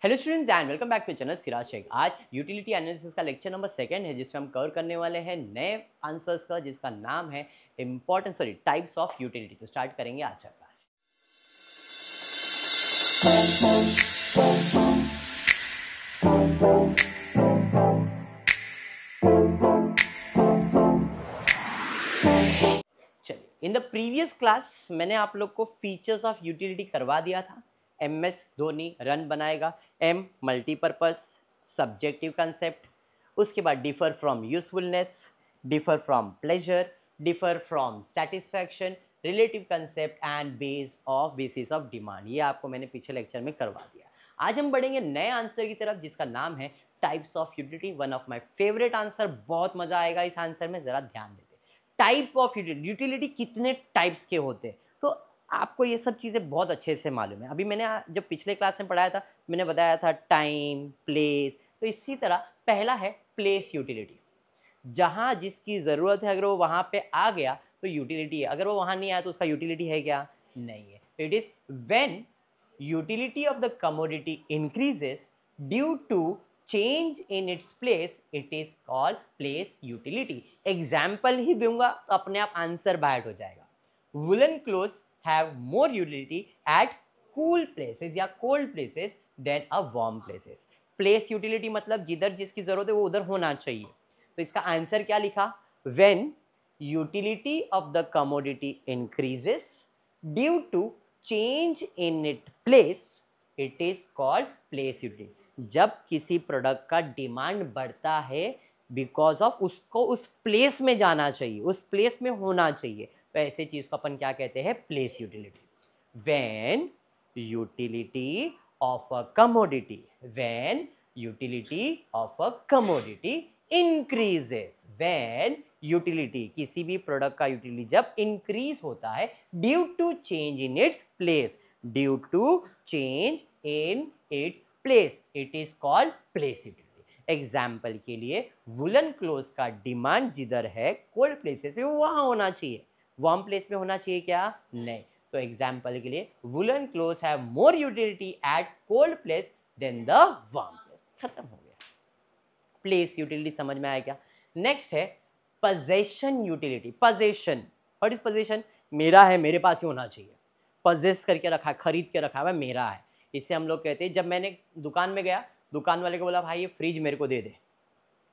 Hello students and welcome back to channel Siraj Shaikh. आज utility analysis का lecture number 2 है जिसमें हम कवर करने वाले हैं नए आंसर्स का जिसका नाम है टाइप्स ऑफ यूटिलिटी। तो स्टार्ट करेंगे आज का क्लास। चलिए, इन द प्रीवियस क्लास मैंने आप लोग को फीचर्स ऑफ यूटिलिटी करवा दिया था। MS धोनी रन बनाएगा, M मल्टीपर्पस, सब्जेक्टिव कंसेप्ट, उसके बाद differ from usefulness, differ from pleasure, differ from satisfaction, relative concept and bases of demand. ये आपको मैंने पिछले लेक्चर में करवा दिया। आज हम बढ़ेंगे नए आंसर की तरफ जिसका नाम है types of utility. One of my favourite answer, बहुत मजा आएगा इस आंसर में, जरा ध्यान देते। टाइप ऑफ यूटिलिटी कितने टाइप्स के होते हैं, तो आपको ये सब चीज़ें बहुत अच्छे से मालूम है। अभी मैंने जब पिछले क्लास में पढ़ाया था मैंने बताया था टाइम, प्लेस। तो इसी तरह पहला है प्लेस यूटिलिटी। जहाँ जिसकी ज़रूरत है अगर वो वहाँ पे आ गया तो यूटिलिटी है, अगर वो वहाँ नहीं आया तो उसका यूटिलिटी है क्या? नहीं है। It is when utility of the commodity increases due to change in its place, it is called place utility. Example ही दूंगा तो अपने आप आंसर बाइट हो जाएगा। Woollen clothes have more utility at cool places या cold places than a warm places। place utility मतलब जिधर जिसकी जरूरत है वो उधर होना चाहिए। तो इसका आंसर क्या लिखा? when utility of the commodity increases due to change in its place, it is called place utility। जब किसी प्रोडक्ट का डिमांड बढ़ता है बिकॉज ऑफ उसको उस प्लेस में जाना चाहिए, उस प्लेस में होना चाहिए, तो ऐसे चीज को अपन क्या कहते हैं? Place utility. When utility of a commodity, when utility of a commodity increases, when utility किसी भी प्रोडक्ट का यूटिलिटी जब इंक्रीज होता है due to change in its place, due to change in it place, it is called place utility. Example के लिए woollen clothes का demand जिधर है कोल्ड प्लेसेस में वहां होना चाहिए, वार्म प्लेस में होना चाहिए क्या? नहीं। तो एग्जाम्पल के लिए woollen clothes have more utility at cold place than the warm place. खत्म हो गया। प्लेस यूटिलिटी समझ में आया क्या? नेक्स्ट है possession utility. Possession, what is possession? मेरा है, मेरे पास ही होना चाहिए। पोजेस करके रखा है, खरीद के रखा है, मेरा है। इससे हम लोग कहते हैं, जब मैंने दुकान में गया, दुकान वाले को बोला भाई ये फ्रिज मेरे को दे दे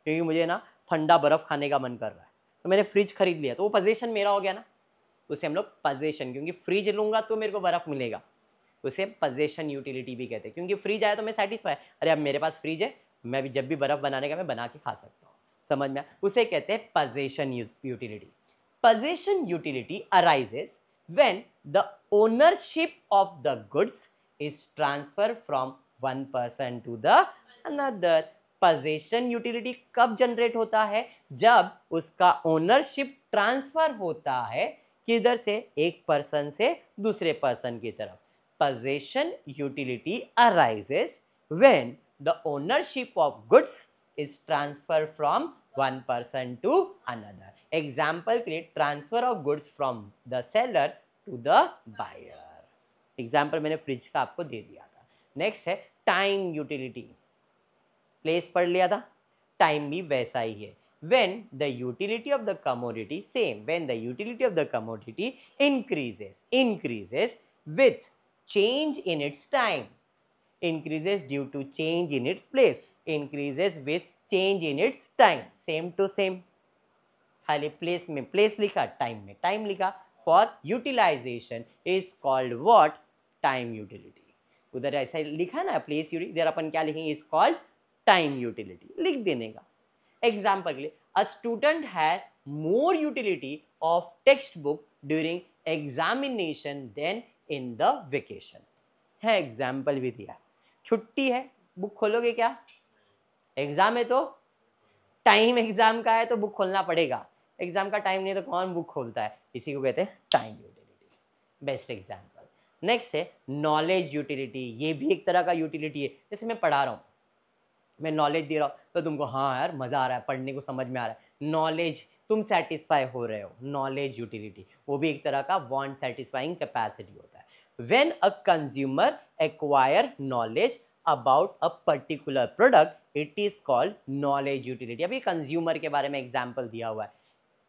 क्योंकि मुझे ना ठंडा बर्फ खाने का मन कर रहा है, तो मैंने फ्रिज खरीद लिया, तो वो पोजेशन मेरा हो गया ना। उसे हम लोग पोजेशन, क्योंकि फ्रिज लूंगा तो मेरे को बर्फ मिलेगा, उसे पोजेशन यूटिलिटी भी कहते हैं। क्योंकि फ्रिज आया तो मैं सेटिस्फाई, अरे अब मेरे पास फ्रिज है, मैं भी जब भी बर्फ बनाने का मैं बना के खा सकता हूँ। समझ में? उसे कहते हैं possession utility. Possession utility arises when the ownership of the goods is transfer from one person to the another. Possession utility कब जनरेट होता है? जब उसका ओनरशिप ट्रांसफर होता है किधर से? एक पर्सन से दूसरे पर्सन की तरफ। Possession utility arises when the ownership of goods is transfer from one person to another. Example के लिए transfer of goods from the seller to the buyer. Example मैंने फ्रिज का आपको दे दिया था। नेक्स्ट है टाइम यूटिलिटी। प्लेस पढ़ लिया था, टाइम भी वैसा ही है। when the utility of the commodity, same, when the utility of the commodity increases with change in its time, increases due to change in its place, increases with change in its time, same to same। खाली place में place लिखा, time में time लिखा। For utilization is called what? Time utility. उधर ऐसा लिखा ना place utility, इधर अपन क्या लिखेंगे? इज कॉल्ड टाइम यूटिलिटी, लिख देने का। एग्जाम्पल के लिए a student had more utility of text book during examination than in the vacation. है एग्जाम्पल भी दिया। छुट्टी है, बुक खोलोगे क्या? एग्जाम है तो टाइम एग्जाम का है तो बुक खोलना पड़ेगा, एग्जाम का टाइम नहीं तो कौन बुक खोलता है? इसी को कहते हैं time utility. Best example. Next है नॉलेज यूटिलिटी। ये भी एक तरह का यूटिलिटी है। जैसे मैं पढ़ा रहा हूँ, मैं नॉलेज दे रहा हूँ तो तुमको हाँ यार मज़ा आ रहा है, पढ़ने को समझ में आ रहा है, नॉलेज तुम सेटिस्फाई हो रहे हो, नॉलेज यूटिलिटी। वो भी एक तरह का वांट सेटिस्फाइंग कैपेसिटी होता है। When a consumer acquire knowledge about a particular product it is called knowledge utility. अभी कंज्यूमर के बारे में एग्जाम्पल दिया हुआ है,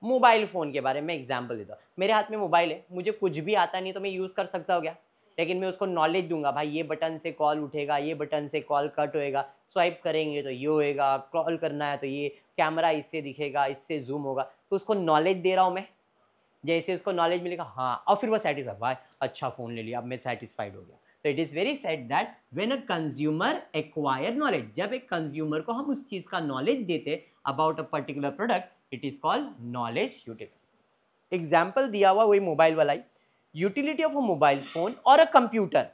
मोबाइल फ़ोन के बारे में एग्जाम्पल देता हूँ। मेरे हाथ में मोबाइल है, मुझे कुछ भी आता नहीं तो मैं यूज़ कर सकता हूँ क्या? लेकिन मैं उसको नॉलेज दूंगा, भाई ये बटन से कॉल उठेगा, ये बटन से कॉल कट होएगा, स्वाइप करेंगे तो ये होएगा, कॉल करना है तो ये कैमरा इससे दिखेगा, इससे जूम होगा, तो उसको नॉलेज दे रहा हूँ मैं। जैसे उसको नॉलेज मिलेगा, हाँ, और फिर वो सेटिस्फाइड, भाई अच्छा फ़ोन ले लिया, अब मैं सेटिस्फाइड हो गया। तो it is very said that when a consumer acquire knowledge, जब एक कंज्यूमर को हम उस चीज़ का नॉलेज देते about a particular product, it is called knowledge utility. Example दिया हुआ वही मोबाइल वाला ही, utility of a mobile phone और a computer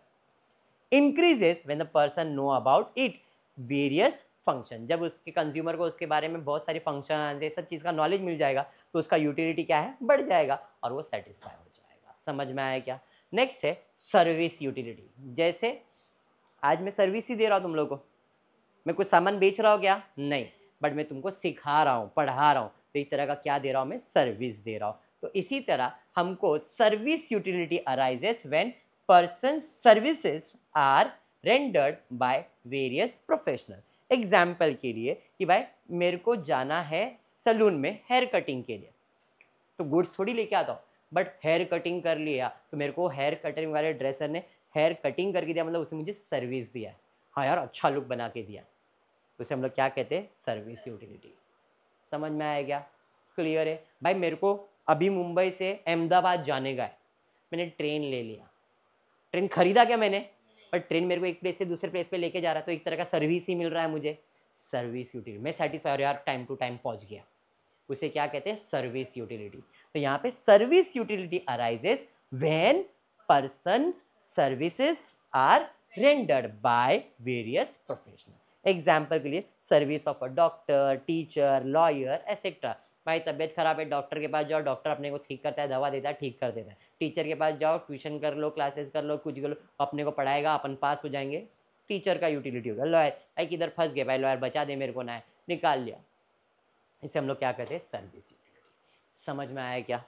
increases when the person know about it various function। जब उसके कंज्यूमर को उसके बारे में बहुत सारी फंक्शन ये सब चीज़ का नॉलेज मिल जाएगा तो उसका यूटिलिटी क्या है, बढ़ जाएगा और वो सेटिस्फाई हो जाएगा। समझ में आया क्या? नेक्स्ट है सर्विस यूटिलिटी। जैसे आज मैं सर्विस ही दे रहा हूँ तुम लोग को, मैं कुछ सामान बेच रहा हूँ क्या? नहीं, बट मैं तुमको सिखा रहा हूँ, पढ़ा रहा हूँ, तो एक तरह का क्या दे रहा हूँ मैं? सर्विस दे रहा हूँ। तो इसी तरह हमको service utility arises when person services are rendered by various professional. Example के लिए कि भाई मेरे को जाना है सलून में हेयर कटिंग के लिए, तो गुड्स थोड़ी लेके आता हूँ, बट हेयर कटिंग कर लिया तो मेरे को हेयर कटिंग वाले ड्रेसर ने हेयर कटिंग करके दिया, मतलब उसने मुझे सर्विस दिया, हाँ यार अच्छा लुक बना के दिया, उसे हम लोग क्या कहते हैं? Service utility. समझ में आया क्या? क्लियर है भाई? मेरे को अभी मुंबई से अहमदाबाद जाने का है, मैंने ट्रेन ले लिया, ट्रेन खरीदा क्या मैंने? पर ट्रेन मेरे को एक प्लेस से दूसरे प्लेस पे लेके जा रहा है, तो एक तरह का सर्विस ही मिल रहा है मुझे, सर्विस यूटिलिटी। मैं सेटिस्फाई, यार टाइम टू टाइम पहुंच गया, उसे क्या कहते हैं? Service utility. तो यहाँ पे service utility arises when person services are rendered by various professional. Example के लिए service of a doctor, teacher, lawyer etcetera. भाई तबियत खराब है, डॉक्टर के पास जाओ, डॉक्टर अपने को ठीक करता है, दवा देता है, ठीक कर देता है। टीचर के पास जाओ, ट्यूशन कर लो, क्लासेस कर लो, कुछ कर लो, अपने को पढ़ाएगा, अपन पास हो जाएंगे, टीचर का यूटिलिटी होगा। लॉयर, भाई किधर फंस गए भाई, लॉयर बचा दे मेरे को, ना निकाल लिया, इसे हम लोग क्या कहते हैं? Service utility. समझ में आया क्या?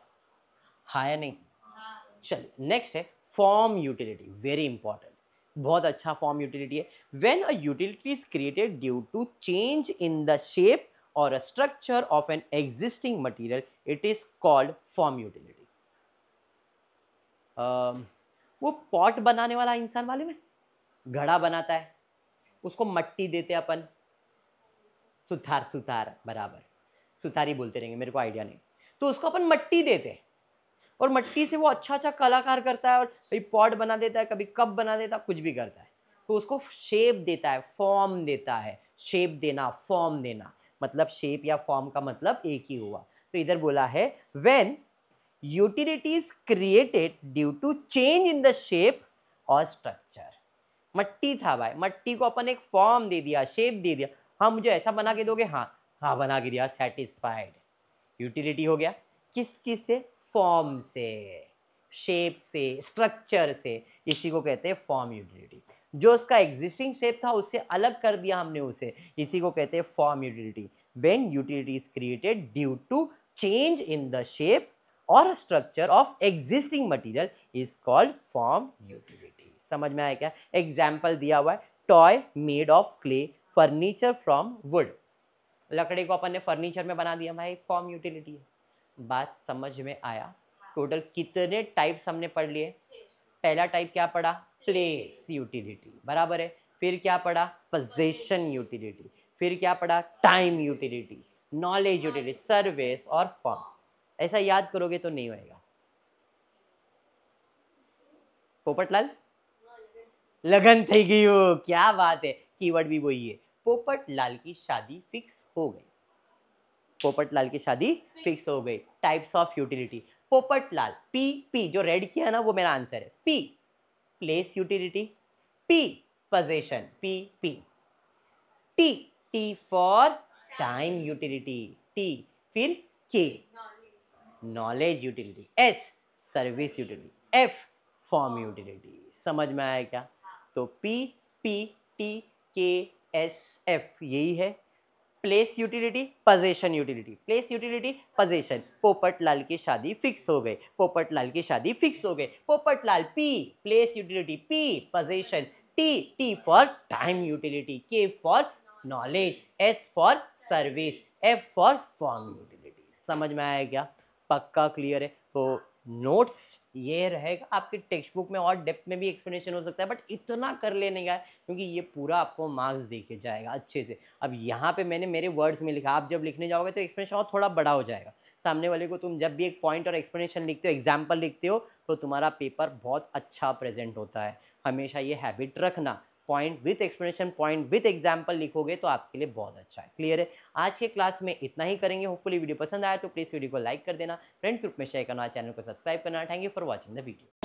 हाँ या नहीं? चलिए नेक्स्ट है फॉर्म यूटिलिटी, वेरी इंपॉर्टेंट, बहुत अच्छा फॉर्म यूटिलिटी है। When a utility is created due to change in the shape और a structure of an existing material, it is called form utility. वो पॉट बनाने वाला इंसान मालूम है, घड़ा बनाता है, उसको मट्टी देते अपन, सुथार, सुथार बराबर, सुथार ही बोलते रहेंगे, मेरे को आइडिया नहीं, तो उसको अपन मट्टी देते, और मट्टी से वो अच्छा अच्छा कलाकार करता है, और कभी पॉट बना देता है, कभी कप बना देता है, कुछ भी करता है, तो उसको शेप देता है, फॉर्म देता है। शेप देना, फॉर्म देना, मतलब शेप या फॉर्म का मतलब एक ही हुआ। तो इधर बोला है when utility is created due to change in the shape और स्ट्रक्चर। मट्टी था भाई, मट्टी को अपन एक फॉर्म दे दिया, शेप दे दिया, हाँ मुझे ऐसा बना के दोगे, हाँ हाँ बना के दिया, सेटिस्फाइड। यूटिलिटी हो गया किस चीज से? फॉर्म से, शेप से, स्ट्रक्चर से, इसी को कहते हैं फॉर्म यूटिलिटी। जो उसका एग्जिस्टिंग शेप था उससे अलग कर दिया हमने उसे, इसी को कहते हैं form utility. When utility is created due to change in the shape और structure of existing material is called form utility. समझ में आया क्या? एग्जाम्पल दिया हुआ है, toy made of clay, furniture from wood. लकड़ी को अपन ने फर्नीचर में बना दिया, भाई फॉर्म यूटिलिटी है। बात समझ में आया? टोटल कितने टाइप्स हमने पढ़ लिए? पहला टाइप क्या पढ़ा? प्लेस यूटिलिटी, बराबर है। फिर क्या पढ़ा? Position utility. फिर क्या पढ़ा? Time utility, knowledge utility, service और फॉर्म। ऐसा याद करोगे तो नहीं होएगा। पोपटलाल लगन थी गई, क्या बात है, कीवर्ड भी वही है। पोपटलाल की शादी फिक्स हो गई, पोपटलाल की शादी फिक्स हो गई। Types of utility, Popatlal, P P जो रेड किया ना वो मेरा आंसर है। P place utility, P position, P P. T T for time utility, T. फिर के knowledge utility, S service utility, F form utility. समझ में आया क्या? तो पी पी टी के एस एफ यही है। Place utility, position utility, place utility, position. Popatlal की शादी फिक्स हो गई, पोपटलाल की शादी फिक्स हो गई। Popatlal, P place utility, P position, T for time utility, K for knowledge, S for service, F for form utility. समझ में आया क्या? पक्का क्लियर है? तो नोट्स ये रहेगा, आपके टेक्स्ट बुक में और डेप्थ में भी एक्सप्लेनेशन हो सकता है, बट इतना कर लेने का है क्योंकि ये पूरा आपको मार्क्स देके जाएगा अच्छे से। अब यहाँ पे मैंने मेरे वर्ड्स में लिखा, आप जब लिखने जाओगे तो एक्सप्लेनेशन और थोड़ा बड़ा हो जाएगा। सामने वाले को तुम जब भी एक पॉइंट और एक्सप्लेनेशन लिखते हो, एग्जाम्पल लिखते हो, तो तुम्हारा पेपर बहुत अच्छा प्रेजेंट होता है। हमेशा ये हैबिट रखना, point with explanation, point with example लिखोगे तो आपके लिए बहुत अच्छा है। क्लियर है? आज के क्लास में इतना ही करेंगे। होपफुली वीडियो पसंद आया तो प्लीज़ वीडियो को लाइक कर देना, फ्रेंड ग्रुप में शेयर करना, चैनल को सब्सक्राइब करना। Thank you for watching the video.